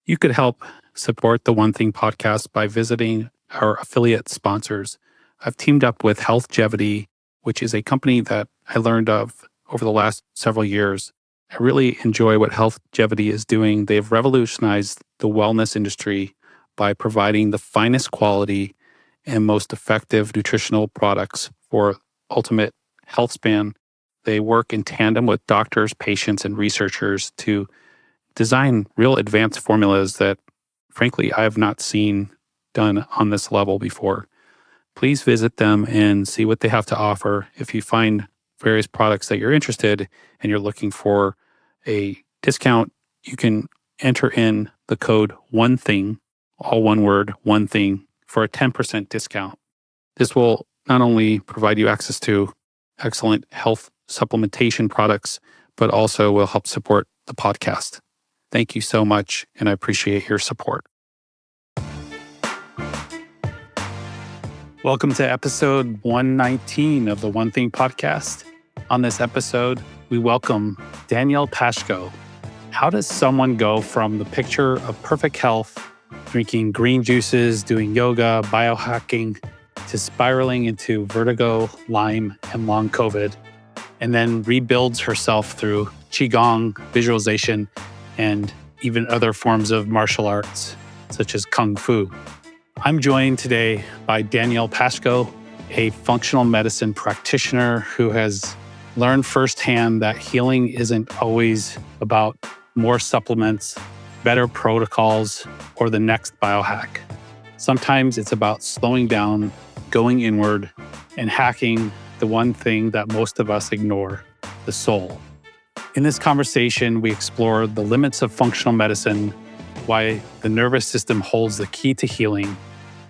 You could help support the One Thing podcast by visiting our affiliate sponsors. I've teamed up with Healthgevity, which is a company that I learned of over the last several years. I really enjoy what Healthgevity is doing. They've revolutionized the wellness industry by providing the finest quality and most effective nutritional products for ultimate health span. They work in tandem with doctors, patients, and researchers to design real advanced formulas that, frankly, I have not seen done on this level before. Please visit them and see what they have to offer. If you find various products that you're interested and you're looking for a discount, you can enter in the code One Thing, all one word, One Thing, for a 10% discount. This will not only provide you access to excellent health supplementation products, but also will help support the podcast. Thank you so much, and I appreciate your support. Welcome to episode 119 of the One Thing podcast. On this episode, we welcome Danielle Pashko. How does someone go from the picture of perfect health, drinking green juices, doing yoga, biohacking, to spiraling into vertigo, Lyme, and long COVID, and then rebuilds herself through Qigong, visualization, and even other forms of martial arts, such as Kung Fu? I'm joined today by Danielle Pashko, a functional medicine practitioner who has learned firsthand that healing isn't always about more supplements, better protocols, or the next biohack. Sometimes it's about slowing down, going inward, and hacking the one thing that most of us ignore, the soul. In this conversation, we explore the limits of functional medicine, why the nervous system holds the key to healing,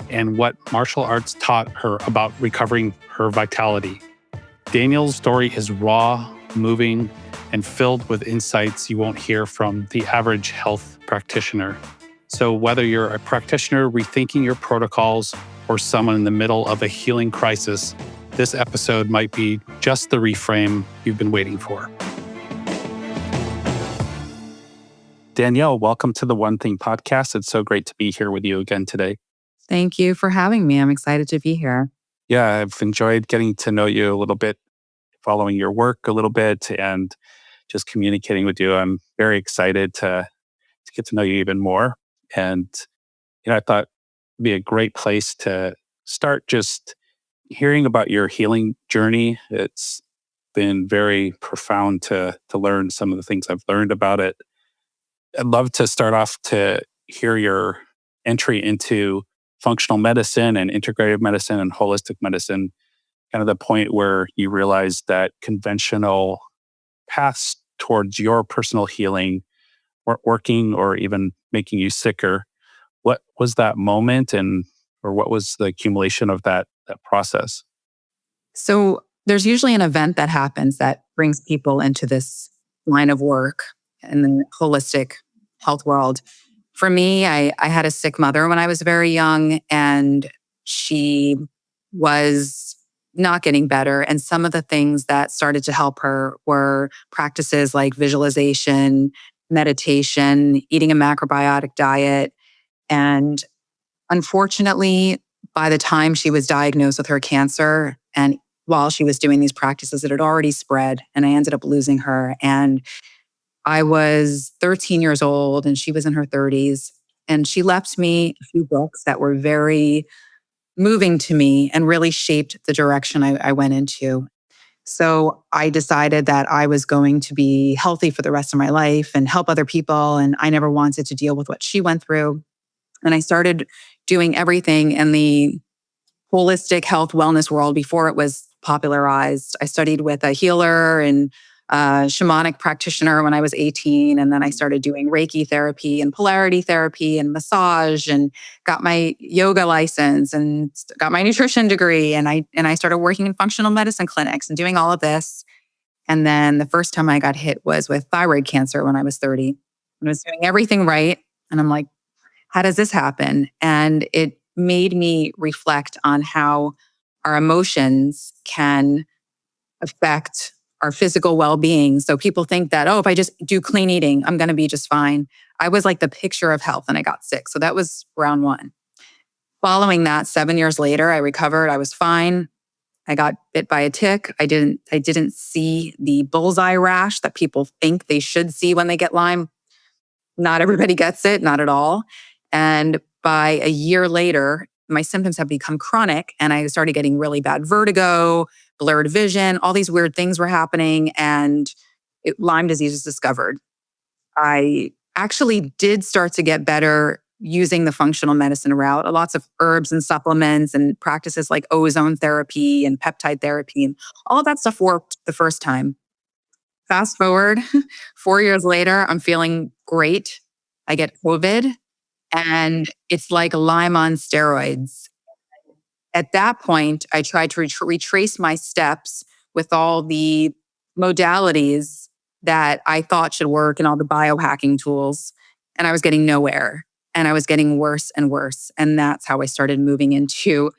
and what martial arts taught her about recovering her vitality. Danielle's story is raw, moving, and filled with insights you won't hear from the average health practitioner. So whether you're a practitioner rethinking your protocols or someone in the middle of a healing crisis, this episode might be just the reframe you've been waiting for. Danielle, welcome to the One Thing podcast. It's so great to be here with you again today. Thank you for having me. I'm excited to be here. Yeah, I've enjoyed getting to know you a little bit, following your work a little bit, and just communicating with you. I'm very excited to get to know you even more. And, I thought it'd be a great place to start just hearing about your healing journey. It's been very profound to learn some of the things I've learned about it. I'd love to start off to hear your entry into functional medicine and integrative medicine and holistic medicine, kind of the point where you realized that conventional paths towards your personal healing weren't working or even making you sicker. What was that moment or what was the accumulation of that process? So there's usually an event that happens that brings people into this line of work in the holistic health world. For me, I had a sick mother when I was very young, and she was not getting better. And some of the things that started to help her were practices like visualization, meditation, eating a macrobiotic diet. And unfortunately, by the time she was diagnosed with her cancer, and while she was doing these practices, it had already spread, and I ended up losing her. And I was 13 years old and she was in her 30s. And she left me a few books that were very moving to me and really shaped the direction I went into. So I decided that I was going to be healthy for the rest of my life and help other people. And I never wanted to deal with what she went through. And I started doing everything in the holistic health wellness world before it was popularized. I studied with a healer and shamanic practitioner when I was 18. And then I started doing Reiki therapy and polarity therapy and massage, and got my yoga license and got my nutrition degree. And I started working in functional medicine clinics and doing all of this. And then the first time I got hit was with thyroid cancer when I was 30. And I was doing everything right. And I'm like, how does this happen? And it made me reflect on how our emotions can affect our physical well-being. So people think that, if I just do clean eating, I'm going to be just fine. I was like the picture of health and I got sick. So that was round one. Following that, 7 years later, I recovered. I was fine. I got bit by a tick. I didn't see the bullseye rash that people think they should see when they get Lyme. Not everybody gets it, not at all. And by a year later, my symptoms have become chronic and I started getting really bad vertigo, blurred vision, all these weird things were happening, and Lyme disease was discovered. I actually did start to get better using the functional medicine route, lots of herbs and supplements and practices like ozone therapy and peptide therapy. And all of that stuff worked the first time. Fast forward 4 years later, I'm feeling great. I get COVID and it's like Lyme on steroids. At that point, I tried to retrace my steps with all the modalities that I thought should work and all the biohacking tools. And I was getting nowhere and I was getting worse and worse. And that's how I started moving into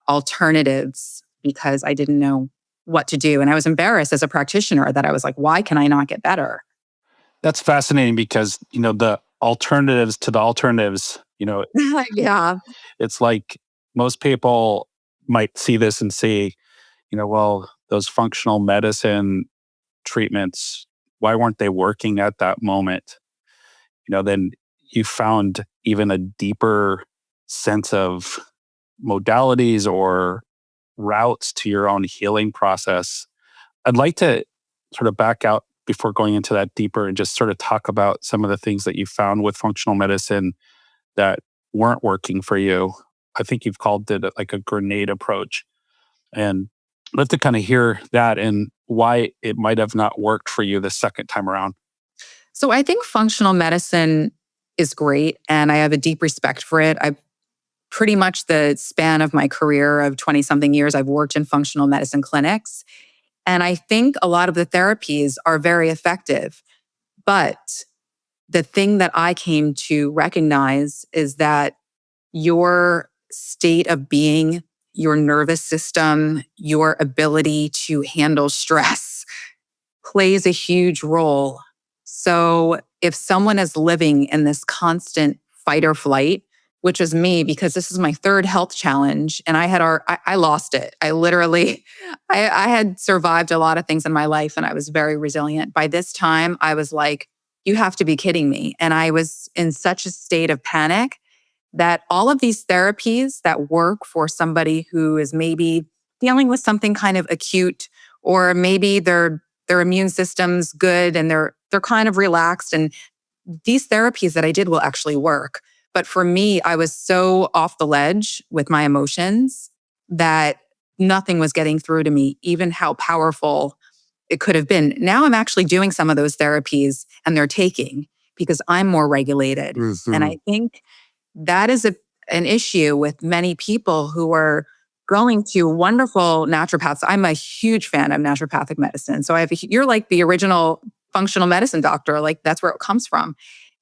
alternatives because I didn't know what to do. And I was embarrassed as a practitioner that I was like, why can I not get better? That's fascinating because, the alternatives to the alternatives, Yeah. it's like most people might see this and say, well, those functional medicine treatments, why weren't they working at that moment? Then you found even a deeper sense of modalities or routes to your own healing process. I'd like to sort of back out before going into that deeper and just sort of talk about some of the things that you found with functional medicine that weren't working for you. I think you've called it like a grenade approach. And I'd love to kind of hear that and why it might have not worked for you the second time around. So I think functional medicine is great and I have a deep respect for it. I've pretty much the span of my career of 20 something years, I've worked in functional medicine clinics. And I think a lot of the therapies are very effective. But the thing that I came to recognize is that your state of being, your nervous system, your ability to handle stress plays a huge role. So if someone is living in this constant fight or flight, which is me, because this is my third health challenge, and I lost it. I literally, I had survived a lot of things in my life, and I was very resilient. By this time, I was like, "You have to be kidding me!" And I was in such a state of panic that all of these therapies that work for somebody who is maybe dealing with something kind of acute, or maybe their immune system's good and they're kind of relaxed, and these therapies that I did will actually work. But for me, I was so off the ledge with my emotions that nothing was getting through to me, even how powerful it could have been. Now I'm actually doing some of those therapies and they're taking because I'm more regulated. Mm-hmm. And I think that is an issue with many people who are going to wonderful naturopaths. I'm a huge fan of naturopathic medicine. So you're like the original functional medicine doctor. Like that's where it comes from.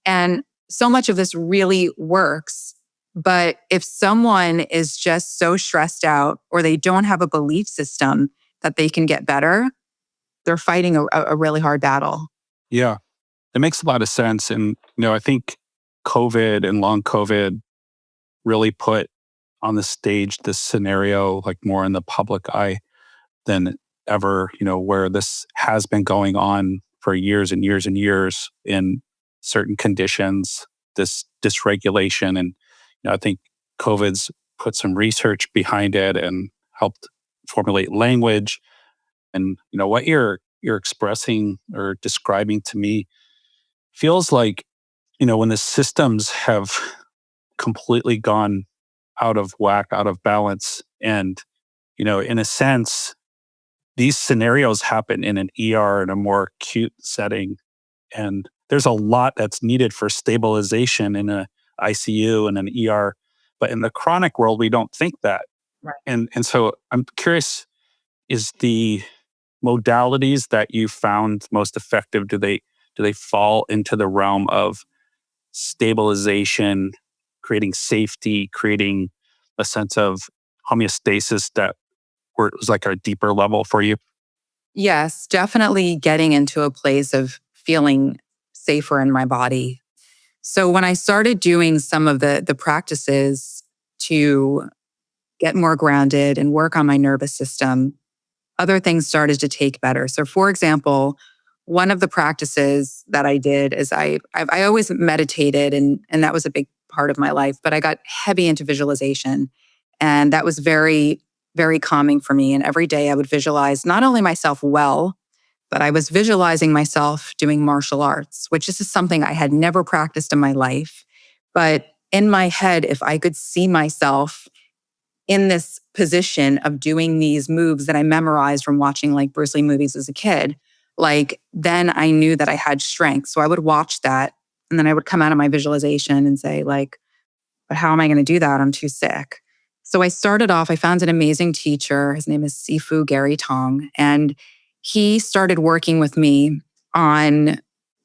And so much of this really works. But if someone is just so stressed out or they don't have a belief system that they can get better, they're fighting a really hard battle. Yeah, it makes a lot of sense. And, I think COVID and long COVID really put on the stage this scenario, like more in the public eye than ever, where this has been going on for years and years and years in certain conditions, this dysregulation. And I think COVID's put some research behind it and helped formulate language. And what you're expressing or describing to me feels like, when the systems have completely gone out of whack, out of balance. And, in a sense, these scenarios happen in an ER in a more acute setting. And there's a lot that's needed for stabilization in a ICU and an ER. But in the chronic world, we don't think that. Right. And so I'm curious, is the modalities that you found most effective, do they fall into the realm of stabilization, creating safety, creating a sense of homeostasis that where it was like a deeper level for you? Yes, definitely getting into a place of feeling safer in my body. So when I started doing some of the practices to get more grounded and work on my nervous system, other things started to take better. So for example, one of the practices that I did is I always meditated and that was a big part of my life, but I got heavy into visualization. And that was very, very calming for me. And every day I would visualize not only myself well, but I was visualizing myself doing martial arts, which is something I had never practiced in my life. But in my head, if I could see myself in this position of doing these moves that I memorized from watching like Bruce Lee movies as a kid, like then I knew that I had strength. So I would watch that and then I would come out of my visualization and say like, but how am I going to do that? I'm too sick. So I started off, I found an amazing teacher. His name is Sifu Gary Tong. And he started working with me on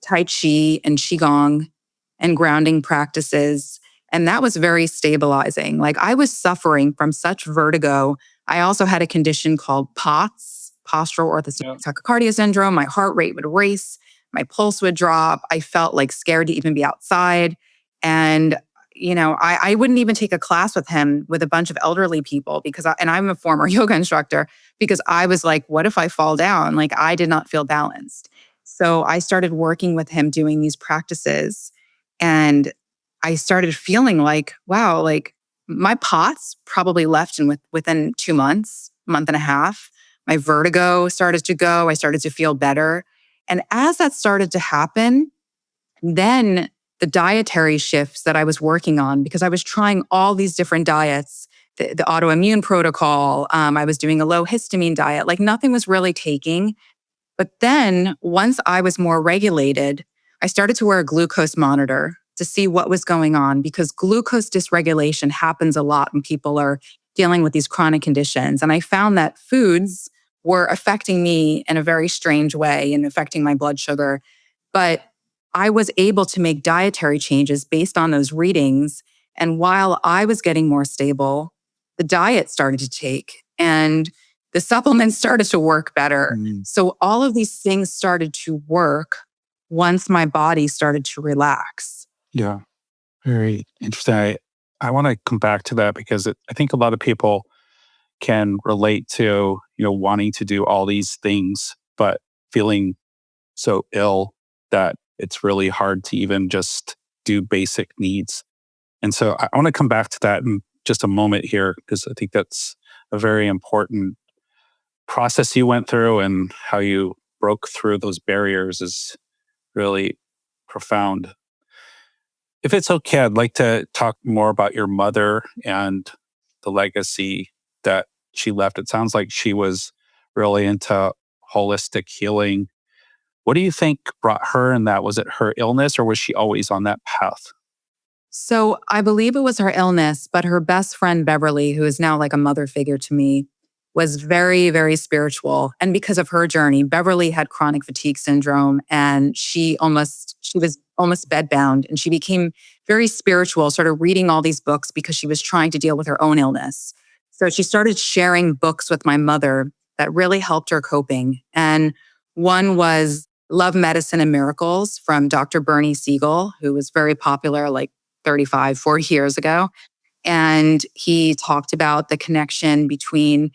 Tai Chi and Qigong and grounding practices. And that was very stabilizing. Like I was suffering from such vertigo. I also had a condition called POTS, postural orthostatic tachycardia syndrome. My heart rate would race, my pulse would drop. I felt like scared to even be outside. And I wouldn't even take a class with him with a bunch of elderly people and I'm a former yoga instructor because I was like, what if I fall down? Like I did not feel balanced. So I started working with him doing these practices and I started feeling like, wow, like my POTS probably left within 2 months, month and a half. My vertigo started to go. I started to feel better. And as that started to happen, then the dietary shifts that I was working on, because I was trying all these different diets, the autoimmune protocol, I was doing a low histamine diet, like nothing was really taking. But then once I was more regulated, I started to wear a glucose monitor to see what was going on because glucose dysregulation happens a lot when people are dealing with these chronic conditions. And I found that foods were affecting me in a very strange way and affecting my blood sugar. But I was able to make dietary changes based on those readings. And while I was getting more stable, the diet started to take and the supplements started to work better. So all of these things started to work once my body started to relax. Yeah, very interesting. I want to come back to that because I think a lot of people can relate to, wanting to do all these things, but feeling so ill that it's really hard to even just do basic needs. And so I want to come back to that in just a moment here, because I think that's a very important process you went through and how you broke through those barriers is really profound. If it's okay, I'd like to talk more about your mother and the legacy that she left. It sounds like she was really into holistic healing. What do you think brought her in that? Was it her illness or was she always on that path? So I believe it was her illness, but her best friend, Beverly, who is now like a mother figure to me, was very, very spiritual. And because of her journey, Beverly had chronic fatigue syndrome and she was almost bedbound and she became very spiritual, started reading all these books because she was trying to deal with her own illness. So she started sharing books with my mother that really helped her coping. And one was Love, Medicine, and Miracles from Dr. Bernie Siegel, who was very popular like 35, 40 years ago. And he talked about the connection between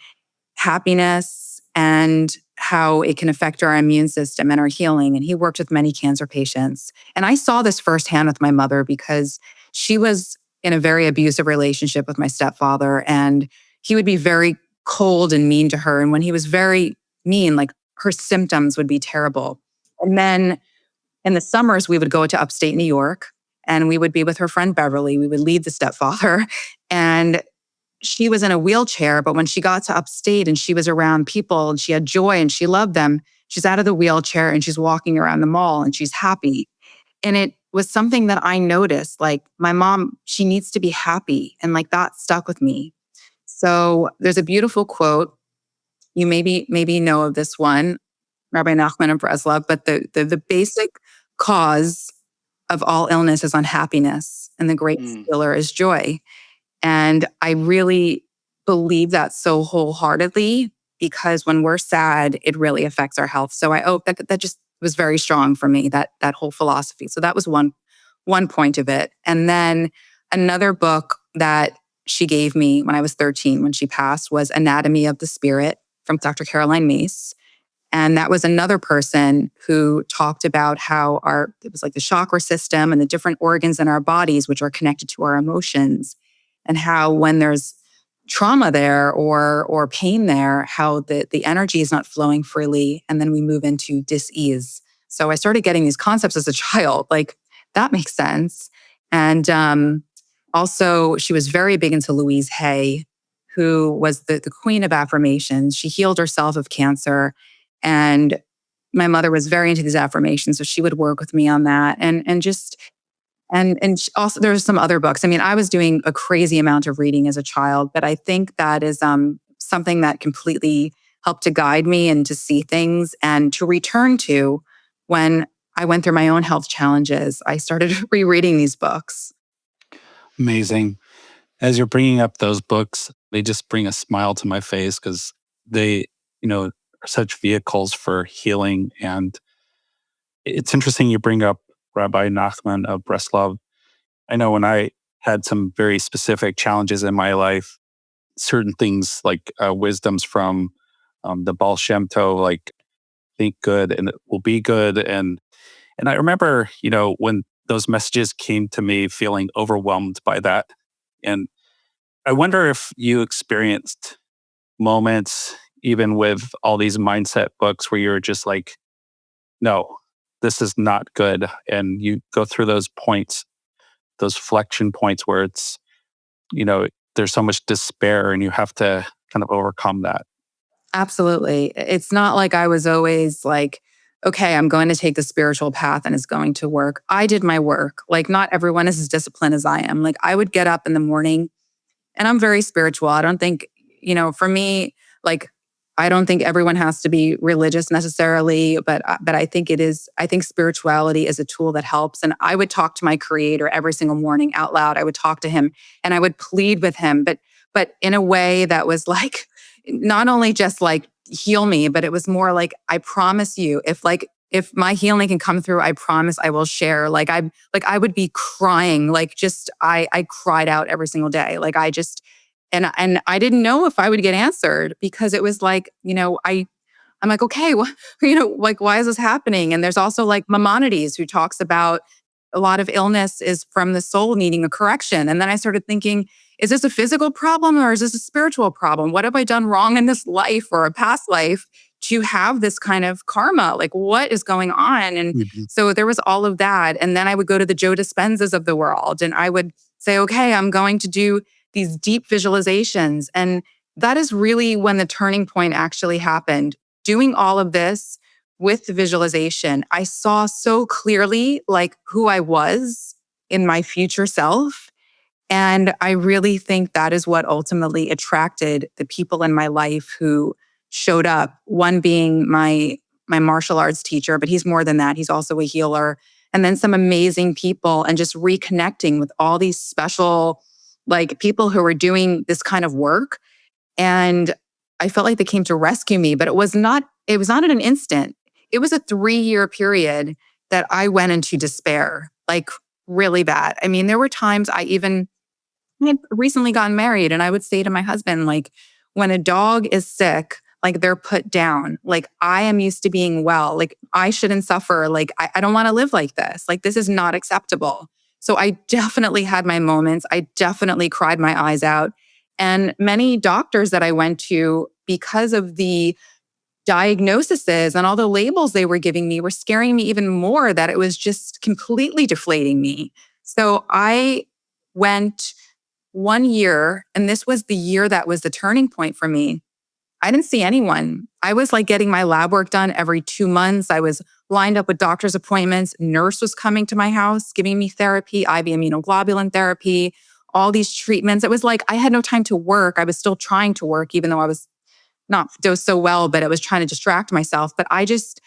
happiness and how it can affect our immune system and our healing. And he worked with many cancer patients. And I saw this firsthand with my mother because she was in a very abusive relationship with my stepfather. And he would be very cold and mean to her. And when he was very mean, like her symptoms would be terrible. And then in the summers, we would go to upstate New York and we would be with her friend Beverly. We would leave the stepfather. And she was in a wheelchair, but when she got to upstate and she was around people and she had joy and she loved them, she's out of the wheelchair and she's walking around the mall and she's happy. And it was something that I noticed, like my mom, she needs to be happy. And like that stuck with me. So there's a beautiful quote. You maybe know of this one, Rabbi Nachman of Breslov, but the basic cause of all illness is unhappiness and the great healer is joy. And I really believe that so wholeheartedly because when we're sad, it really affects our health. So that just was very strong for me, that whole philosophy. So that was one one point of it. And then another book that she gave me when I was 13, when she passed, was Anatomy of the Spirit from Dr. Caroline Myss. And that was another person who talked about how it was like the chakra system and the different organs in our bodies, which are connected to our emotions, and how when there's trauma there or pain there, how the energy is not flowing freely. And then we move into dis-ease. So I started getting these concepts as a child, like that makes sense. And also she was very big into Louise Hay, who was the queen of affirmations. She healed herself of cancer. And my mother was very into these affirmations. So she would work with me on that. And also there was some other books. I mean, I was doing a crazy amount of reading as a child, but I think that is something that completely helped to guide me and to see things and to return to when I went through my own health challenges. I started rereading these books. Amazing. As you're bringing up those books, they just bring a smile to my face because they, are such vehicles for healing. And it's interesting you bring up Rabbi Nachman of Breslov. I know when I had some very specific challenges in my life, certain things like wisdoms from the Baal Shem Tov, like think good and it will be good. And I remember, when those messages came to me feeling overwhelmed by that. And I wonder if you experienced moments, even with all these mindset books, where you're just like, no, this is not good. And you go through those points, those flexion points where it's, there's so much despair and you have to kind of overcome that. Absolutely. It's not like I was always like, okay, I'm going to take the spiritual path and it's going to work. I did my work. Like, not everyone is as disciplined as I am. Like, I would get up in the morning and I'm very spiritual. I don't think, for me, like, I don't think everyone has to be religious necessarily, but I think I think spirituality is a tool that helps. And I would talk to my creator every single morning out loud. I would talk to him and I would plead with him, but in a way that was like, not only just like heal me, but it was more like, I promise you, if my healing can come through, I promise I will share. I would be crying, I cried out every single day. And I didn't know if I would get answered because it was like, I'm like, okay, well, why is this happening? And there's also like Maimonides, who talks about a lot of illness is from the soul needing a correction. And then I started thinking, is this a physical problem or is this a spiritual problem? What have I done wrong in this life or a past life to have this kind of karma? Like, what is going on? And so there was all of that. And then I would go to the Joe Dispenzas of the world and I would say, okay, I'm going to do these deep visualizations. And that is really when the turning point actually happened. Doing all of this with the visualization, I saw so clearly like who I was in my future self. And I really think that is what ultimately attracted the people in my life who showed up. One being my martial arts teacher, but he's more than that. He's also a healer. And then some amazing people, and just reconnecting with all these special like people who were doing this kind of work. And I felt like they came to rescue me, but it was not in an instant. It was a 3-year period that I went into despair, like really bad. I mean, there were times I had recently gotten married and I would say to my husband, like, when a dog is sick, like they're put down, like I am used to being well, like I shouldn't suffer. Like, I don't want to live like this. Like, this is not acceptable. So I definitely had my moments. I definitely cried my eyes out. And many doctors that I went to, because of the diagnoses and all the labels they were giving me, were scaring me even more, that it was just completely deflating me. So I went 1 year, and this was the year that was the turning point for me. I didn't see anyone. I was like getting my lab work done every 2 months. I was lined up with doctor's appointments. Nurse was coming to my house, giving me therapy, IV immunoglobulin therapy, all these treatments. It was like I had no time to work. I was still trying to work, even though I was not doing so well, but I was trying to distract myself. But I just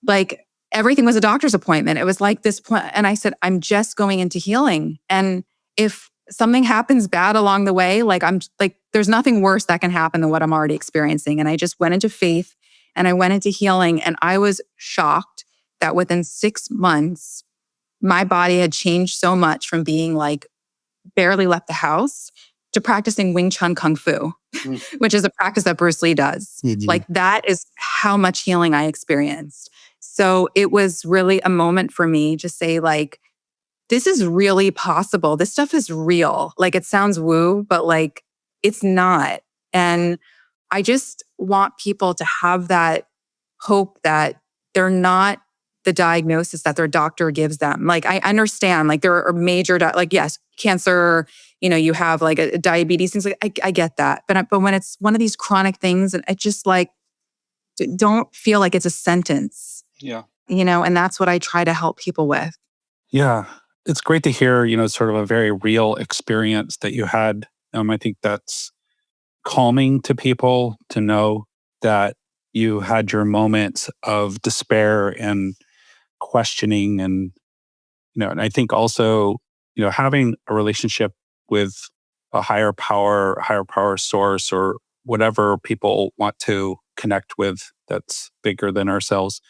like everything was a doctor's appointment. It was like this point. And I said, I'm just going into healing. And if something happens bad along the way, like I'm like, there's nothing worse that can happen than what I'm already experiencing. And I just went into faith and I went into healing. And I was shocked that within 6 months, my body had changed so much from being like barely left the house to practicing Wing Chun Kung Fu, which is a practice that Bruce Lee does. Like that is how much healing I experienced. So it was really a moment for me to say like, this is really possible. This stuff is real. Like it sounds woo, but like it's not. And I just want people to have that hope that they're not the diagnosis that their doctor gives them. Like I understand, like there are major, like yes, cancer, you have like a diabetes, things like I get that. But when it's one of these chronic things, and it just like, don't feel like it's a sentence. Yeah. And that's what I try to help people with. Yeah. It's great to hear, sort of a very real experience that you had. I think that's calming to people to know that you had your moments of despair and questioning and I think also, having a relationship with a higher power source or whatever people want to connect with that's bigger than ourselves.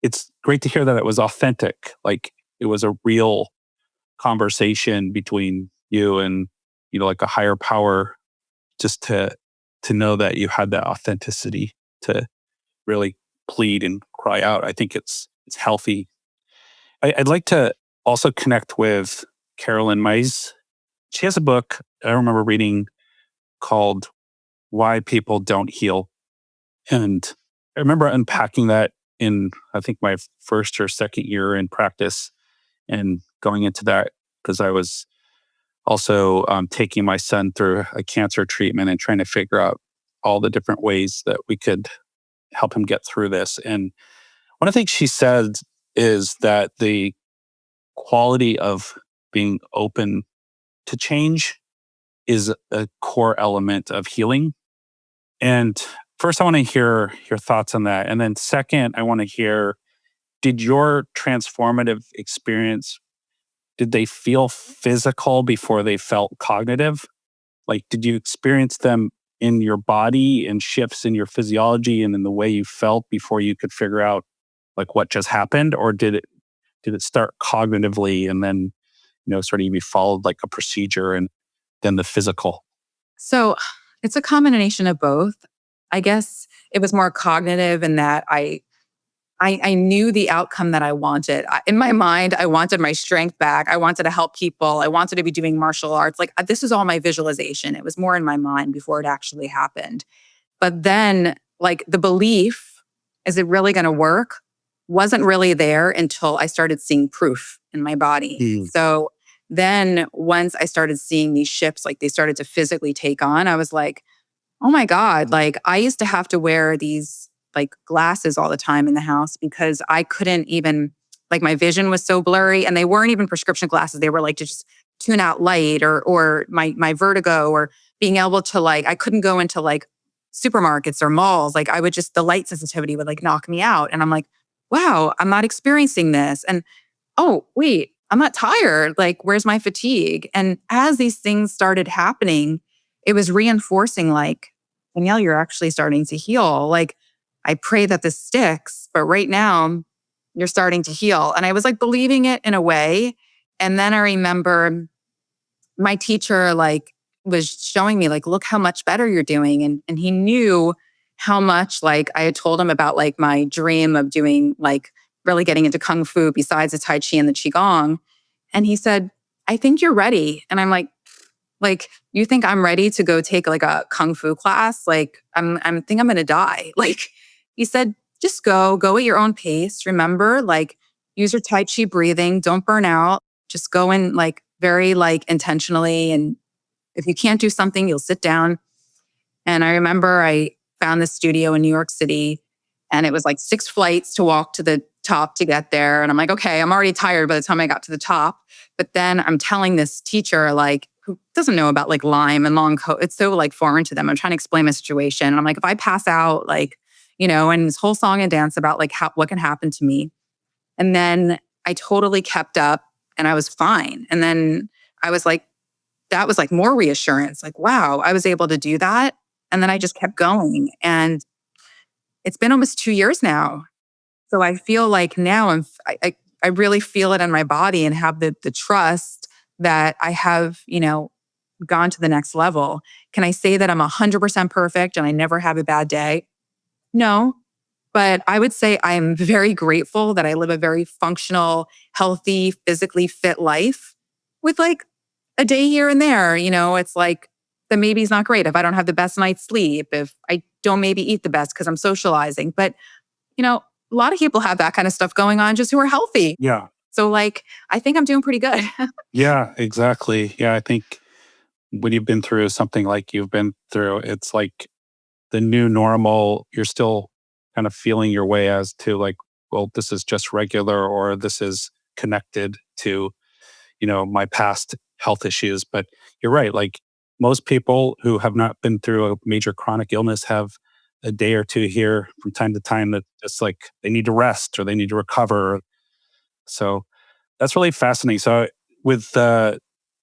It's great to hear that it was authentic. Like it was a real conversation between you and, like a higher power, just to know that you had that authenticity to really plead and cry out. I think it's healthy. I'd like to also connect with Carolyn Mize. She has a book I remember reading called Why People Don't Heal. And I remember unpacking that in, I think, my first or second year in practice and going into that because I was also taking my son through a cancer treatment and trying to figure out all the different ways that we could help him get through this. And one of the things she said is that the quality of being open to change is a core element of healing. And first, I want to hear your thoughts on that. And then second, I want to hear, did your transformative experience, did they feel physical before they felt cognitive? Like, did you experience them in your body and shifts in your physiology and in the way you felt before you could figure out like what just happened? Or did it start cognitively and then, sort of you followed like a procedure and then the physical? So it's a combination of both. I guess it was more cognitive in that I knew the outcome that I wanted. In my mind, I wanted my strength back. I wanted to help people. I wanted to be doing martial arts. Like this is all my visualization. It was more in my mind before it actually happened. But then like the belief, is it really going to work? Wasn't really there until I started seeing proof in my body. So then once I started seeing these shifts, like they started to physically take on, I was like, oh my God, like I used to have to wear these like glasses all the time in the house because I couldn't even, like my vision was so blurry, and they weren't even prescription glasses. They were like to just tune out light or my vertigo, or being able to like, I couldn't go into like supermarkets or malls. Like I would just, the light sensitivity would like knock me out. And I'm like, wow, I'm not experiencing this. And oh, wait, I'm not tired. Like, where's my fatigue? And as these things started happening, it was reinforcing like, Danielle, you're actually starting to heal. Like, I pray that this sticks, but right now you're starting to heal. And I was like believing it in a way. And then I remember my teacher like was showing me like, look how much better you're doing. And he knew how much like I had told him about like my dream of doing like really getting into Kung Fu besides the Tai Chi and the Qigong. And he said, I think you're ready. And I'm like, you think I'm ready to go take like a Kung Fu class? Like I'm think I'm going to die. Like he said, just go at your own pace. Remember, like use your Tai Chi breathing. Don't burn out. Just go in like very like intentionally. And if you can't do something, you'll sit down. And I remember I found this studio in New York City, and it was like 6 flights to walk to the top to get there. And I'm like, okay, I'm already tired by the time I got to the top. But then I'm telling this teacher, like, who doesn't know about like Lyme and long COVID, it's so like foreign to them. I'm trying to explain my situation. And I'm like, if I pass out, like, and this whole song and dance about like what can happen to me. And then I totally kept up and I was fine. And then I was like, that was like more reassurance. Like, wow, I was able to do that. And then I just kept going. And it's been almost 2 years now. So I feel like now I really feel it in my body and have the trust that I have, gone to the next level. Can I say that I'm 100% perfect and I never have a bad day? No, but I would say I'm very grateful that I live a very functional, healthy, physically fit life with like a day here and there. It's like the maybe's not great if I don't have the best night's sleep, if I don't maybe eat the best because I'm socializing. But, a lot of people have that kind of stuff going on just who are healthy. Yeah. So, like, I think I'm doing pretty good. Yeah, exactly. Yeah, I think when you've been through something like you've been through, it's like the new normal. You're still kind of feeling your way as to like, well, this is just regular or this is connected to, my past health issues. But you're right. Like most people who have not been through a major chronic illness have a day or two here from time to time that just like they need to rest or they need to recover. So that's really fascinating. So with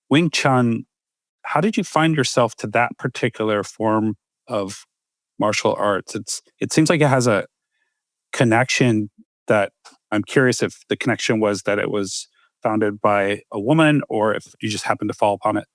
Wing Chun, how did you find yourself to that particular form of martial arts? It seems like it has a connection that I'm curious if the connection was that it was founded by a woman or if you just happened to fall upon it.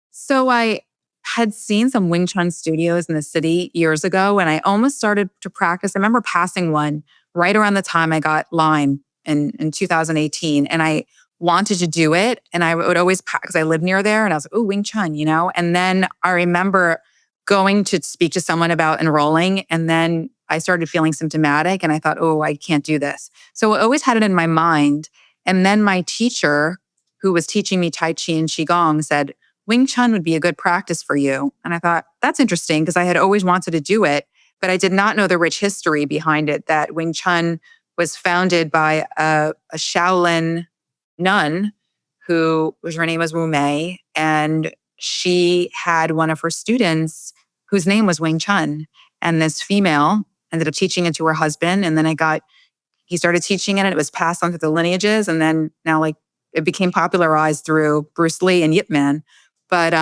So I had seen some Wing Chun studios in the city years ago, and I almost started to practice. I remember passing one right around the time I got Lyme in 2018, and I wanted to do it. And I would always, because I lived near there, and I was like, oh, Wing Chun, And then I remember going to speak to someone about enrolling, and then I started feeling symptomatic, and I thought, oh, I can't do this. So I always had it in my mind. And then my teacher, who was teaching me Tai Chi and Qigong, said, Wing Chun would be a good practice for you. And I thought, that's interesting because I had always wanted to do it, but I did not know the rich history behind it, that Wing Chun was founded by a Shaolin nun her name was Wu Mei, and she had one of her students whose name was Wing Chun. And this female ended up teaching it to her husband. And then he started teaching it and it was passed on through the lineages. And then now like it became popularized through Bruce Lee and Yip Man. But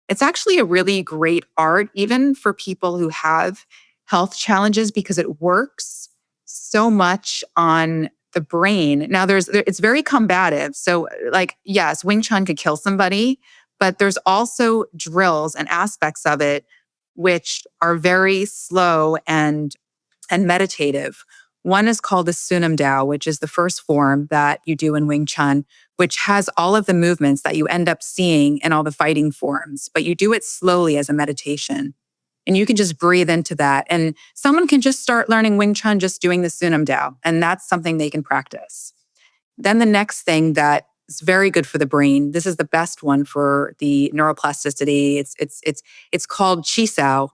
it's actually a really great art, even for people who have health challenges, because it works so much on the brain. Now, it's very combative. So, like, yes, Wing Chun could kill somebody, but there's also drills and aspects of it which are very slow and meditative. One is called the Sunam Dao, which is the first form that you do in Wing Chun, which has all of the movements that you end up seeing in all the fighting forms, but you do it slowly as a meditation. And you can just breathe into that. And someone can just start learning Wing Chun just doing the Sunam Dao, and that's something they can practice. Then the next thing that is very good for the brain, this is the best one for the neuroplasticity. It's called Chi,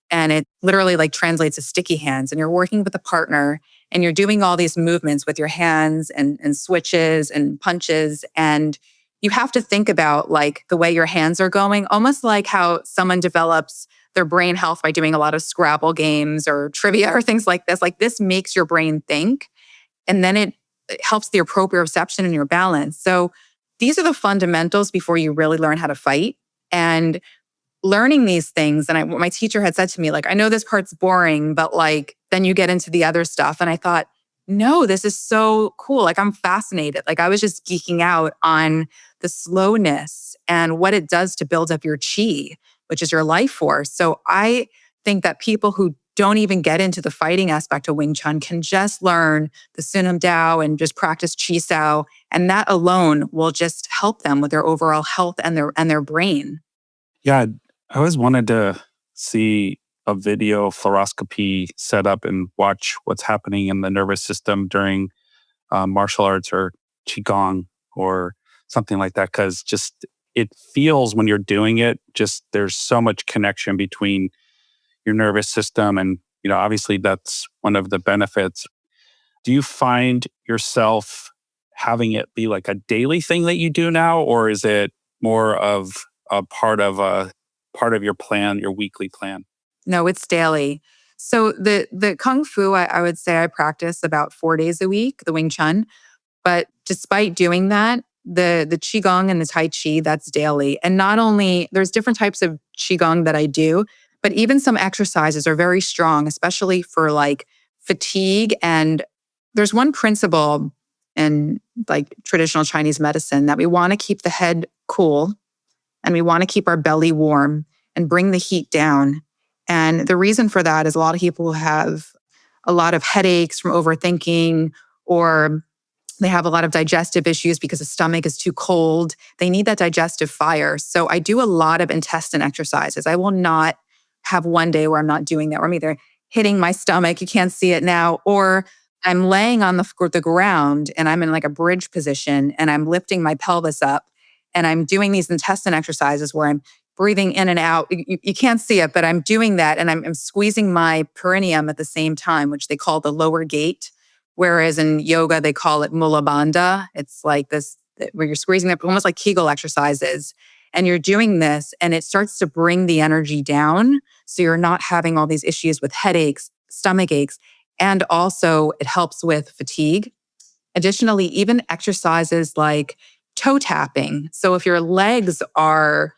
and it literally like translates as sticky hands. And you're working with a partner and you're doing all these movements with your hands and switches and punches. And you have to think about like the way your hands are going, almost like how someone develops their brain health by doing a lot of Scrabble games or trivia or things like this. Like this makes your brain think, and then it helps the proprioception and your balance. So these are the fundamentals before you really learn how to fight. And learning these things, and what my teacher had said to me, like, I know this part's boring, but like, then you get into the other stuff. And I thought, no, this is so cool. Like, I'm fascinated. Like, I was just geeking out on the slowness and what it does to build up your chi, which is your life force. So I think that people who don't even get into the fighting aspect of Wing Chun can just learn the Sunam Dao and just practice Chi Sao. And that alone will just help them with their overall health and their brain. Yeah, I always wanted to see a video fluoroscopy set up and watch what's happening in the nervous system during martial arts or Qigong or something like that. Because just it feels when you're doing it, just there's so much connection between your nervous system. And, obviously that's one of the benefits. Do you find yourself having it be like a daily thing that you do now? Or is it more of a part of your plan, your weekly plan? No, it's daily. So the Kung Fu, I would say I practice about 4 days a week, the Wing Chun. But despite doing that, the Qigong and the Tai Chi, that's daily. And not only, there's different types of Qigong that I do, but even some exercises are very strong, especially for like fatigue. And there's one principle in like traditional Chinese medicine, that we want to keep the head cool and we want to keep our belly warm and bring the heat down. And the reason for that is a lot of people have a lot of headaches from overthinking, or they have a lot of digestive issues because the stomach is too cold. They need that digestive fire. So I do a lot of intestine exercises. I will not have one day where I'm not doing that, where I'm either hitting my stomach, you can't see it now, or I'm laying on the ground and I'm in like a bridge position and I'm lifting my pelvis up and I'm doing these intestine exercises where I'm breathing in and out. You can't see it, but I'm doing that. And I'm squeezing my perineum at the same time, which they call the lower gate. Whereas in yoga, they call it mula bandha. It's like this, where you're squeezing it, almost like Kegel exercises. And you're doing this and it starts to bring the energy down. So you're not having all these issues with headaches, stomach aches, and also it helps with fatigue. Additionally, even exercises like toe tapping. So if your legs are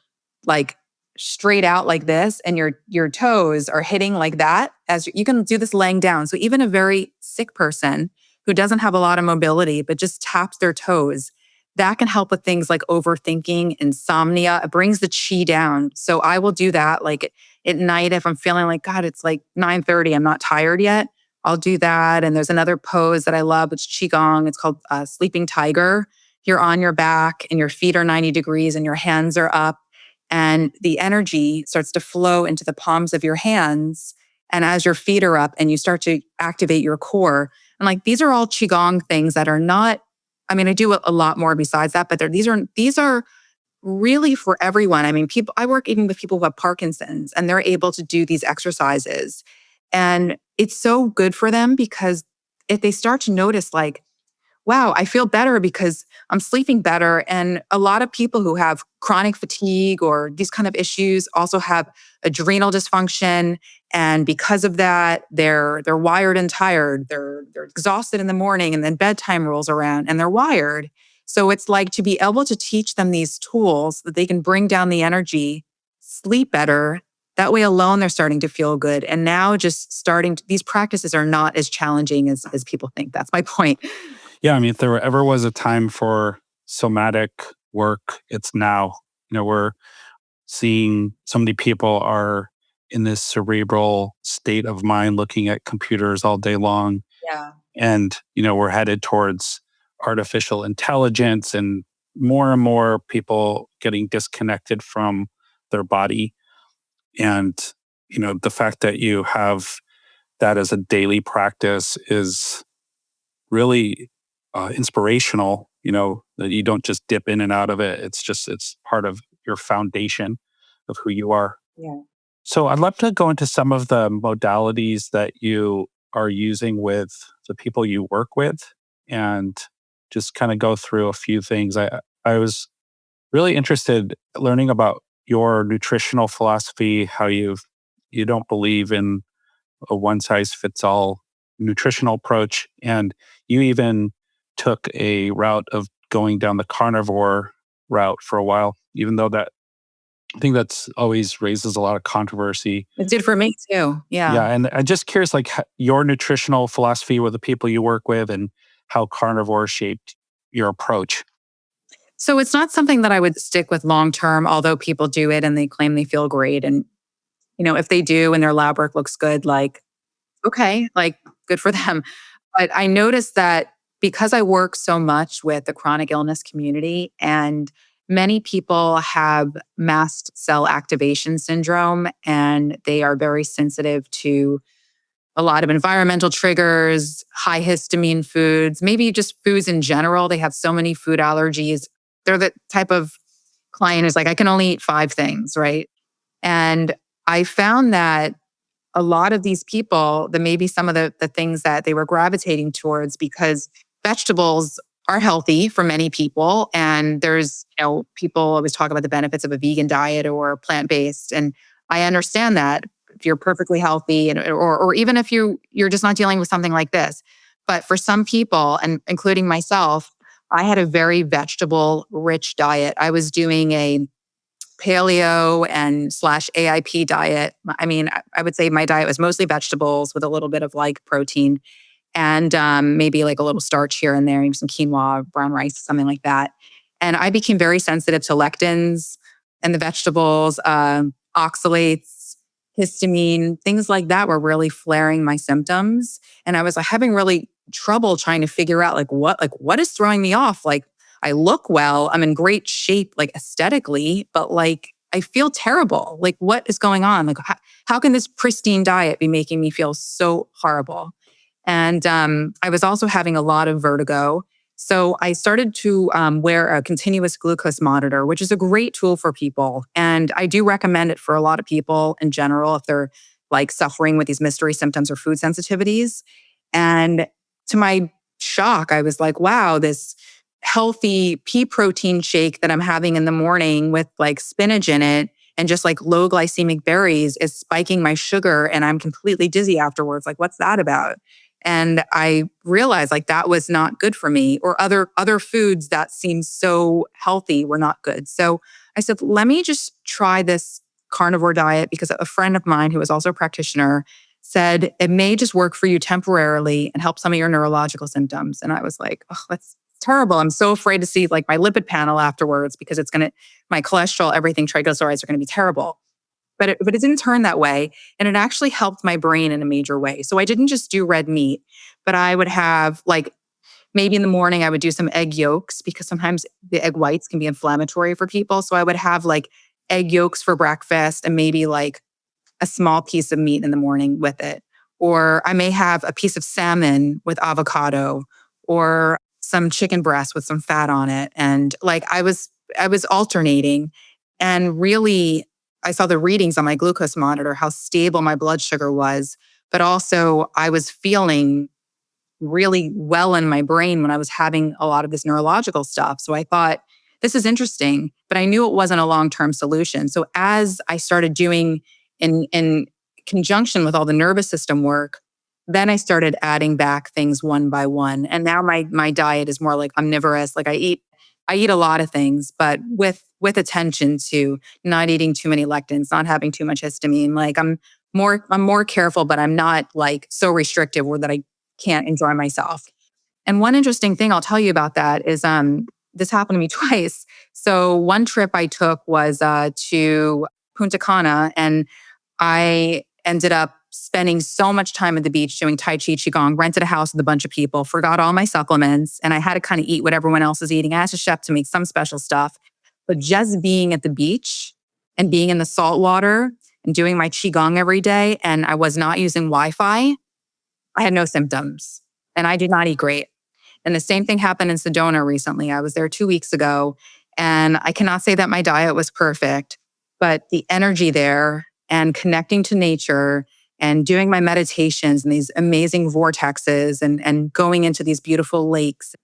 like straight out like this and your toes are hitting like that, as you can do this laying down. So even a very sick person who doesn't have a lot of mobility but just taps their toes, that can help with things like overthinking, insomnia. It brings the chi down. So I will do that like at night if I'm feeling like, God, it's like 9:30, I'm not tired yet. I'll do that. And there's another pose that I love, it's Qigong. It's called Sleeping Tiger. You're on your back and your feet are 90 degrees and your hands are up. And the energy starts to flow into the palms of your hands. And as your feet are up and you start to activate your core. And like, these are all Qigong things that are not, I mean, I do a lot more besides that, but these are really for everyone. I mean, I work even with people who have Parkinson's and they're able to do these exercises. And it's so good for them because if they start to notice like, wow, I feel better because I'm sleeping better. And a lot of people who have chronic fatigue or these kind of issues also have adrenal dysfunction. And because of that, they're wired and tired. They're exhausted in the morning and then bedtime rolls around and they're wired. So it's like to be able to teach them these tools that they can bring down the energy, sleep better. That way alone, they're starting to feel good. And now these practices are not as challenging as people think. That's my point. Yeah, I mean, if there ever was a time for somatic work, it's now. We're seeing so many people are in this cerebral state of mind looking at computers all day long. Yeah. And, we're headed towards artificial intelligence and more people getting disconnected from their body. And, the fact that you have that as a daily practice is really inspirational, that you don't just dip in and out of it. It's part of your foundation of who you are. Yeah. So I'd love to go into some of the modalities that you are using with the people you work with and just kind of go through a few things. I was really interested learning about your nutritional philosophy, how you don't believe in a one size fits all nutritional approach. And you even took a route of going down the carnivore route for a while, even though I think that's always raises a lot of controversy. It did for me too. Yeah. Yeah. And I'm just curious, like your nutritional philosophy with the people you work with and how carnivore shaped your approach. So it's not something that I would stick with long term, although people do it and they claim they feel great. And, if they do and their lab work looks good, like, okay, like good for them. But I noticed that because I work so much with the chronic illness community and many people have mast cell activation syndrome and they are very sensitive to a lot of environmental triggers, high histamine foods, maybe just foods in general. They have so many food allergies. They're the type of client who's like, I can only eat 5 things, right? And I found that a lot of these people, that maybe some of the things that they were gravitating towards, because vegetables are healthy for many people. And there's, people always talk about the benefits of a vegan diet or plant-based. And I understand that if you're perfectly healthy or even if you're just not dealing with something like this. But for some people, and including myself, I had a very vegetable rich diet. I was doing a paleo and /AIP diet. I mean, I would say my diet was mostly vegetables with a little bit of like protein. and maybe like a little starch here and there, maybe some quinoa, brown rice, something like that. And I became very sensitive to lectins and the vegetables, oxalates, histamine, things like that were really flaring my symptoms. And I was like having really trouble trying to figure out what is throwing me off? Like I look well, I'm in great shape, like aesthetically, but like I feel terrible. Like what is going on? Like how can this pristine diet be making me feel so horrible? And I was also having a lot of vertigo. So I started to wear a continuous glucose monitor, which is a great tool for people. And I do recommend it for a lot of people in general if they're like suffering with these mystery symptoms or food sensitivities. And to my shock, I was like, wow, this healthy pea protein shake that I'm having in the morning with like spinach in it and just like low glycemic berries is spiking my sugar and I'm completely dizzy afterwards. Like, what's that about? And I realized like that was not good for me, or other foods that seemed so healthy were not good. So I said, let me just try this carnivore diet, because a friend of mine who was also a practitioner said it may just work for you temporarily and help some of your neurological symptoms. And I was like, oh, that's terrible. I'm so afraid to see like my lipid panel afterwards, because my cholesterol, everything, triglycerides are going to be terrible. But it didn't turn that way. And it actually helped my brain in a major way. So I didn't just do red meat, but I would have like, maybe in the morning, I would do some egg yolks, because sometimes the egg whites can be inflammatory for people. So I would have like egg yolks for breakfast and maybe like a small piece of meat in the morning with it. Or I may have a piece of salmon with avocado, or some chicken breast with some fat on it. And like I was alternating, and really I saw the readings on my glucose monitor, how stable my blood sugar was, but also I was feeling really well in my brain when I was having a lot of this neurological stuff. So I thought, this is interesting, but I knew it wasn't a long-term solution. So as I started doing in conjunction with all the nervous system work, then I started adding back things one by one. And now my diet is more like omnivorous. Like I eat a lot of things, but with attention to not eating too many lectins, not having too much histamine. Like I'm more careful, but I'm not like so restrictive or that I can't enjoy myself. And one interesting thing I'll tell you about that is this happened to me twice. So one trip I took was to Punta Cana, and I ended up spending so much time at the beach doing Tai Chi Qigong, rented a house with a bunch of people, forgot all my supplements, and I had to kind of eat what everyone else was eating. I asked a chef to make some special stuff, but just being at the beach and being in the salt water and doing my Qigong every day, and I was not using Wi-Fi, I had no symptoms, and I did not eat great. And the same thing happened in Sedona recently. I was there 2 weeks ago, and I cannot say that my diet was perfect, but the energy there and connecting to nature and doing my meditations and these amazing vortexes and going into these beautiful lakes.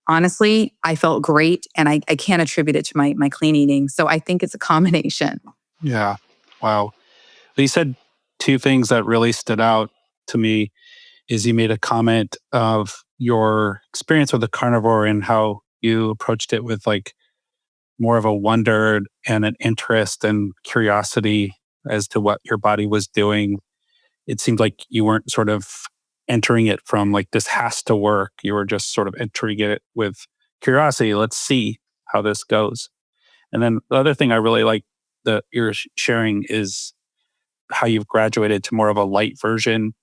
Honestly, I felt great, and I can't attribute it to my clean eating. So I think it's a combination. Yeah. Wow. But you said two things that really stood out to me. Is you made a comment of your experience with the carnivore and how you approached it with like more of a wonder and an interest and curiosity as to what your body was doing. It seemed like you weren't sort of entering it from like, this has to work. You were just sort of entering it with curiosity. Let's see how this goes. And then the other thing I really like that you're sharing is how you've graduated to more of a light version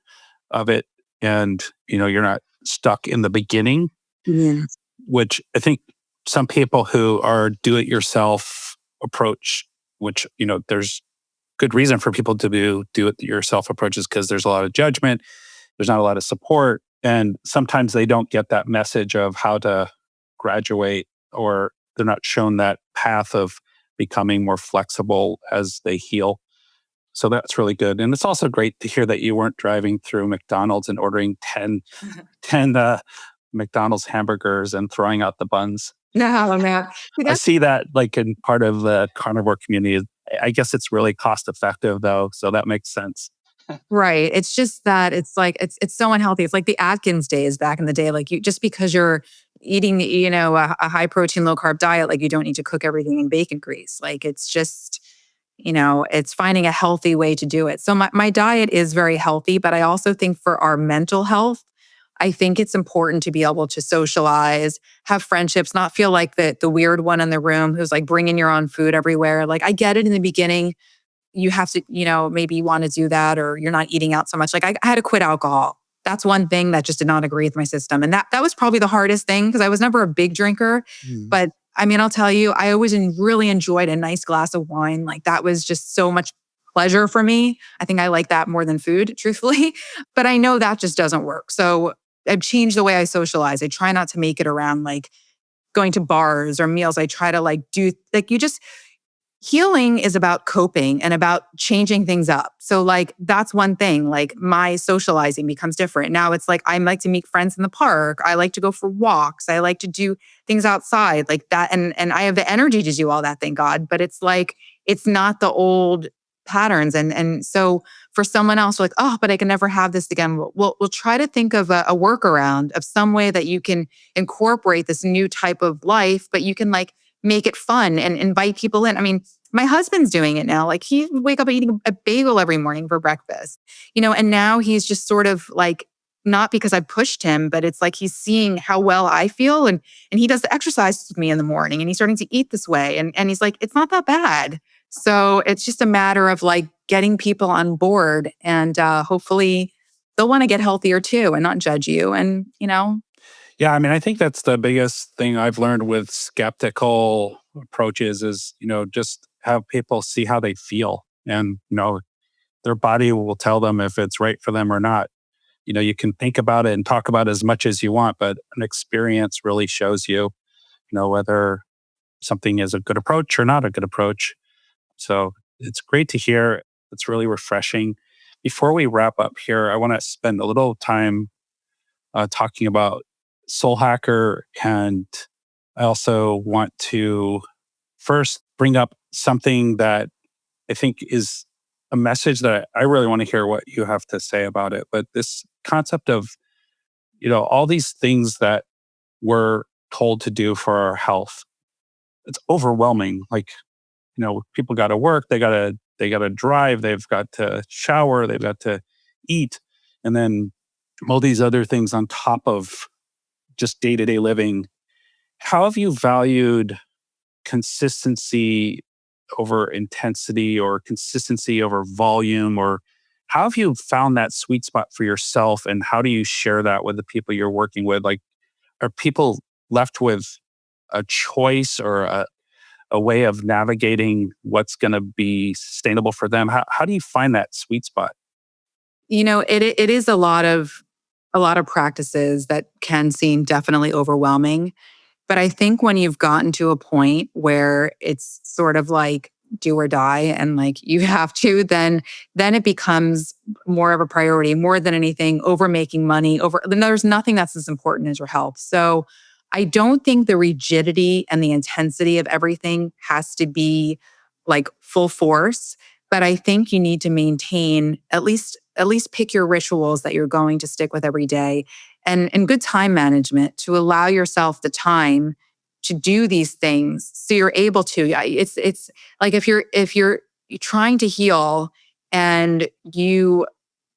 of it. And, you're not stuck in the beginning, Yeah. which I think some people who are do-it-yourself approach, which, there's good reason for people to do-it-yourself approaches, because there's a lot of judgment, there's not a lot of support, and sometimes they don't get that message of how to graduate, or they're not shown that path of becoming more flexible as they heal. So that's really good. And it's also great to hear that you weren't driving through McDonald's and ordering 10 McDonald's hamburgers and throwing out the buns. No, man. I see that like in part of the carnivore community. I guess it's really cost effective though. So that makes sense. Right. It's just that it's like it's so unhealthy. It's like the Atkins days back in the day. Like just because you're eating, a high protein, low carb diet, like you don't need to cook everything in bacon grease. Like it's just, it's finding a healthy way to do it. So my diet is very healthy, but I also think for our mental health, I think it's important to be able to socialize, have friendships, not feel like the weird one in the room who's like bringing your own food everywhere. Like I get it in the beginning. You have to, maybe you want to do that or you're not eating out so much. Like I had to quit alcohol. That's one thing that just did not agree with my system. And that was probably the hardest thing because I was never a big drinker. Mm. But I mean, I'll tell you, I always really enjoyed a nice glass of wine. Like that was just so much pleasure for me. I think I like that more than food, truthfully. But I know that just doesn't work. So I've changed the way I socialize. I try not to make it around like going to bars or meals. I try to like do like healing is about coping and about changing things up. So like that's one thing, like my socializing becomes different. Now it's like I like to meet friends in the park. I like to go for walks. I like to do things outside like that. And I have the energy to do all that, thank God. But it's like, it's not the old patterns. And so for someone else, like, oh, but I can never have this again. We'll try to think of a workaround of some way that you can incorporate this new type of life, but you can like make it fun and invite people in. I mean, my husband's doing it now. Like he would wake up eating a bagel every morning for breakfast, and now he's just sort of like, not because I pushed him, but it's like he's seeing how well I feel. And he does the exercise with me in the morning and he's starting to eat this way. And he's like, it's not that bad. So it's just a matter of like getting people on board and hopefully they'll want to get healthier too and not judge you. And, Yeah, I mean, I think that's the biggest thing I've learned with skeptical approaches is, just have people see how they feel and, their body will tell them if it's right for them or not. You can think about it and talk about it as much as you want, but an experience really shows you, whether something is a good approach or not a good approach. So it's great to hear. It's really refreshing. Before we wrap up here, I want to spend a little time talking about Soul Hacker. And I also want to first bring up something that I think is a message that I really want to hear what you have to say about it. But this concept of, all these things that we're told to do for our health, it's overwhelming. Like, people got to work, they got to drive, they've got to shower, they've got to eat, and then all these other things on top of just day-to-day living. How have you valued consistency over intensity or consistency over volume? Or how have you found that sweet spot for yourself? And how do you share that with the people you're working with? Like, are people left with a choice or a way of navigating what's going to be sustainable for them? How do you find that sweet spot? It is a lot of practices that can seem definitely overwhelming. But I think when you've gotten to a point where it's sort of like do or die and like you have to, then it becomes more of a priority, more than anything, over making money, there's nothing that's as important as your health. So I don't think the rigidity and the intensity of everything has to be like full force, but I think you need to maintain at least pick your rituals that you're going to stick with every day and good time management to allow yourself the time to do these things so you're able to. Yeah, it's like if you're trying to heal and you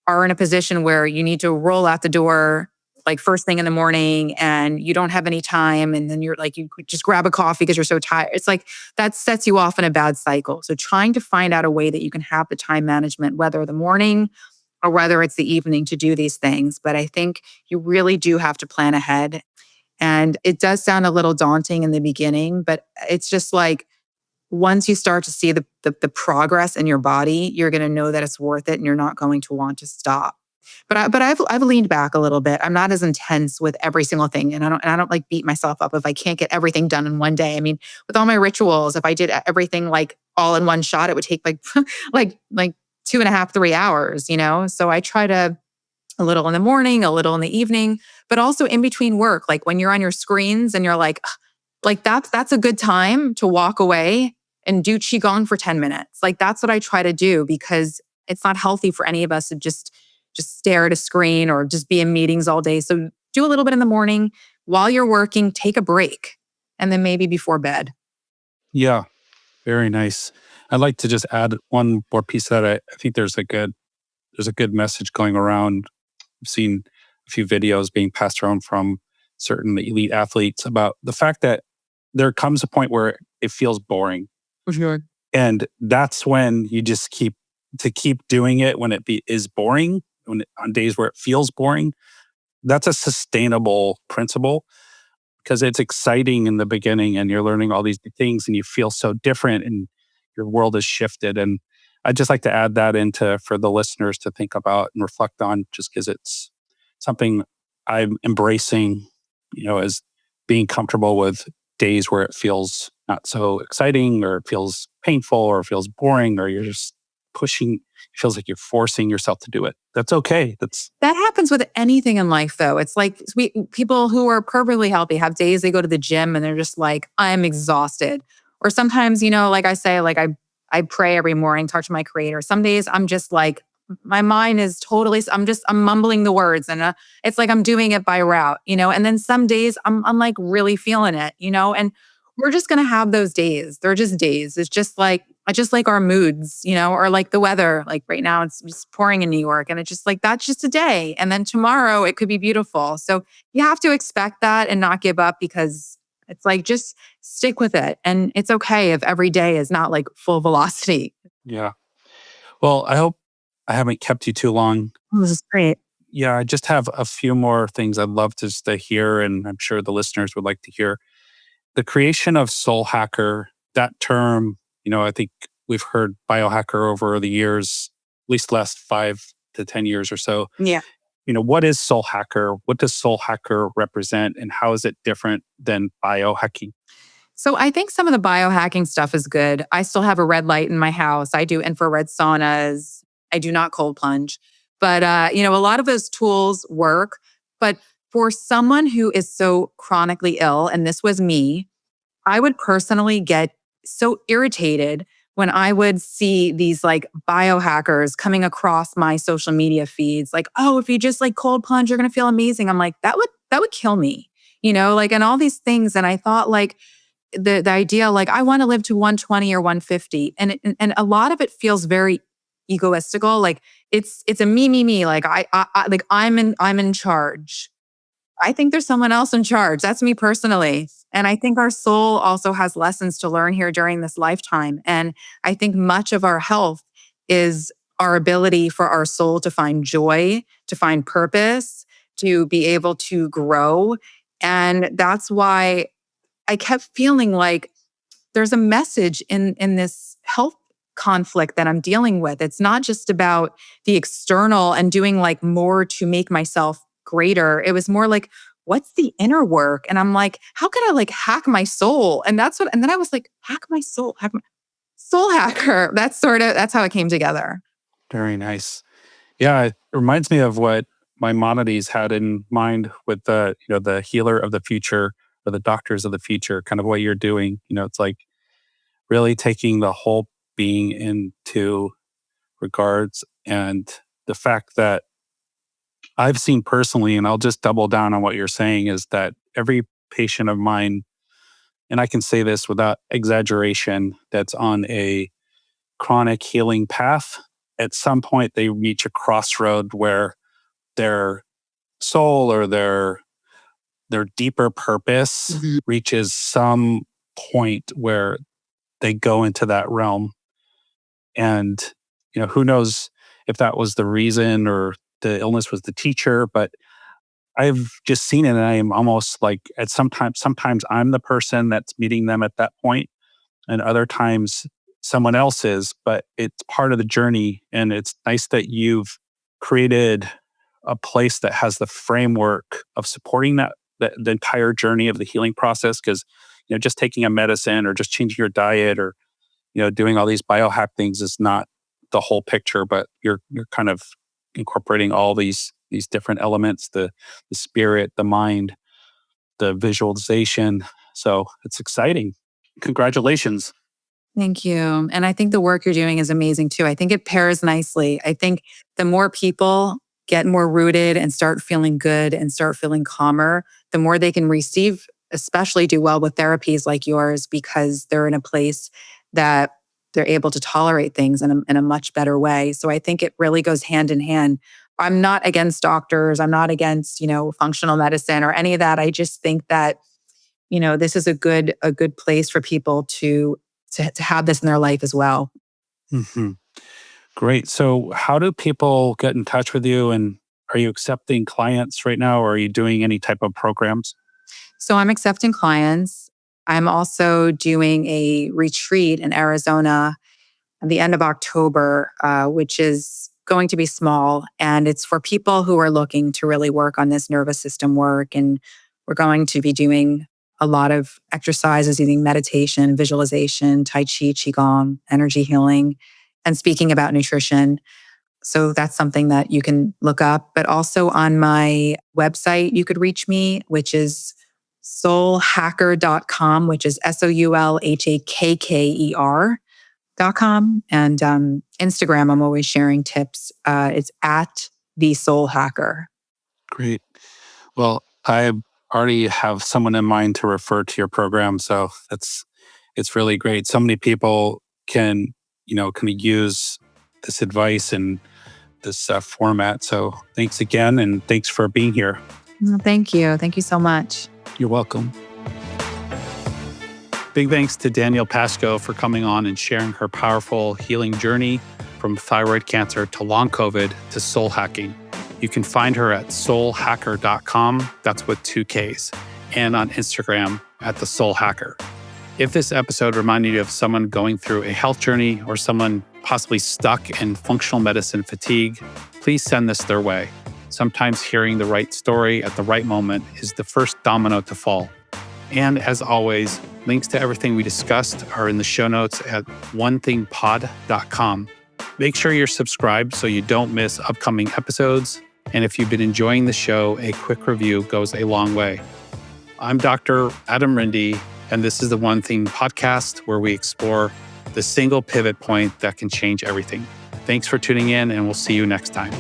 are in a position where you need to roll out the door like first thing in the morning and you don't have any time and then you're like you just grab a coffee because you're so tired. It's like that sets you off in a bad cycle. So trying to find out a way that you can have the time management, whether the morning or whether it's the evening, to do these things. But I think you really do have to plan ahead. And it does sound a little daunting in the beginning, but it's just like once you start to see the progress in your body, you're going to know that it's worth it and you're not going to want to stop. But I've leaned back a little bit. I'm not as intense with every single thing, and I don't like beat myself up if I can't get everything done in one day. I mean, with all my rituals, if I did everything like all in one shot, it would take like like 2.5, 3 hours. So I try to a little in the morning, a little in the evening, but also in between work, like when you're on your screens and you're like that's a good time to walk away and do Qigong for 10 minutes. Like that's what I try to do because it's not healthy for any of us to just stare at a screen or just be in meetings all day. So do a little bit in the morning while you're working, take a break, and then maybe before bed. Yeah, very nice. I'd like to just add one more piece that I think there's a good message going around. I've seen a few videos being passed around from certain elite athletes about the fact that there comes a point where it feels boring. For sure. And that's when you just keep doing it when is boring, on days where it feels boring. That's a sustainable principle because it's exciting in the beginning and you're learning all these new things and you feel so different and your world has shifted. And I'd just like to add that into for the listeners to think about and reflect on just because it's something I'm embracing, as being comfortable with days where it feels not so exciting or it feels painful or it feels boring or you're just pushing, it feels like you're forcing yourself to do it. That's okay. That happens with anything in life, though. It's like people who are perfectly healthy have days they go to the gym and they're just like, I'm exhausted. Or sometimes, like I say, like I pray every morning, talk to my creator. Some days I'm just like, my mind is totally, I'm mumbling the words and it's like I'm doing it by route, and then some days I'm like really feeling it, and we're just going to have those days. They're just days. It's just like our moods, or like the weather. Like right now it's just pouring in New York and it's just like, that's just a day. And then tomorrow it could be beautiful. So you have to expect that and not give up because it's like, just stick with it. And it's okay if every day is not like full velocity. Yeah. Well, I hope I haven't kept you too long. Oh, this is great. Yeah, I just have a few more things I'd love to hear, and I'm sure the listeners would like to hear. The creation of soul hacker, that term, I think we've heard biohacker over the years, at least the last 5 to 10 years or so. Yeah. What is soul hacker? What does soul hacker represent? And how is it different than biohacking? So I think some of the biohacking stuff is good. I still have a red light in my house. I do infrared saunas. I do not cold plunge. But, a lot of those tools work. But for someone who is so chronically ill, and this was me, I would personally get so irritated when I would see these like biohackers coming across my social media feeds. Like, oh, if you just like cold plunge, you're going to feel amazing. I'm like, that would kill me, and all these things. And I thought like, the idea like I want to live to 120 or 150 and a lot of it feels very egoistical, like it's a me like I like I'm in charge. I think there's someone else in charge. That's me personally. And I think our soul also has lessons to learn here during this lifetime. And I think much of our health is our ability for our soul to find joy, to find purpose, to be able to grow. And that's why I kept feeling like there's a message in this health conflict that I'm dealing with. It's not just about the external and doing like more to make myself greater. It was more like, what's the inner work? And I'm like, how can I like hack my soul? And then I was like, hack my soul, soul hacker. That's how it came together. Very nice. Yeah, it reminds me of what Maimonides had in mind with the healer of the future or the doctors of the future, kind of what you're doing. It's like really taking the whole being into regards. And the fact that I've seen personally, and I'll just double down on what you're saying, is that every patient of mine, and I can say this without exaggeration, that's on a chronic healing path, at some point they reach a crossroad where their soul or their deeper purpose reaches some point where they go into that realm. And, who knows if that was the reason or the illness was the teacher, but I've just seen it and I am almost like sometimes I'm the person that's meeting them at that point and other times someone else is, but it's part of the journey. And it's nice that you've created a place that has the framework of supporting the entire journey of the healing process. Because, just taking a medicine or just changing your diet or, doing all these biohack things is not the whole picture, but you're kind of incorporating all these different elements, the spirit, the mind, the visualization. So it's exciting. Congratulations. Thank you. And I think the work you're doing is amazing too. I think it pairs nicely. I think the more people get more rooted and start feeling good and start feeling calmer, the more they can receive, especially do well with therapies like yours, because they're in a place that they're able to tolerate things in a much better way. So I think it really goes hand in hand. I'm not against doctors. I'm not against, functional medicine or any of that. I just think that, this is a good place for people to have this in their life as well. Hmm. Great. So, how do people get in touch with you? And are you accepting clients right now, or are you doing any type of programs? So I'm accepting clients. I'm also doing a retreat in Arizona at the end of October, which is going to be small. And it's for people who are looking to really work on this nervous system work. And we're going to be doing a lot of exercises using meditation, visualization, Tai Chi, Qigong, energy healing, and speaking about nutrition. So that's something that you can look up. But also on my website, you could reach me, which is soulhacker.com, which is soulhakker.com. And Instagram, I'm always sharing tips. It's at the Soul Hacker. Great. Well, I already have someone in mind to refer to your program, so it's really great. So many people can kind of use this advice and this format. So thanks again, and thanks for being here. Well, thank you. Thank you so much. You're welcome. Big thanks to Danielle Pashko for coming on and sharing her powerful healing journey from thyroid cancer to long COVID to soul hacking. You can find her at soulhacker.com. That's with 2 Ks. And on Instagram at the Soul Hacker. If this episode reminded you of someone going through a health journey or someone possibly stuck in functional medicine fatigue, please send this their way. Sometimes hearing the right story at the right moment is the first domino to fall. And as always, links to everything we discussed are in the show notes at onethingpod.com. Make sure you're subscribed so you don't miss upcoming episodes. And if you've been enjoying the show, a quick review goes a long way. I'm Dr. Adam Rindy, and this is the One Thing podcast, where we explore the single pivot point that can change everything. Thanks for tuning in, and we'll see you next time.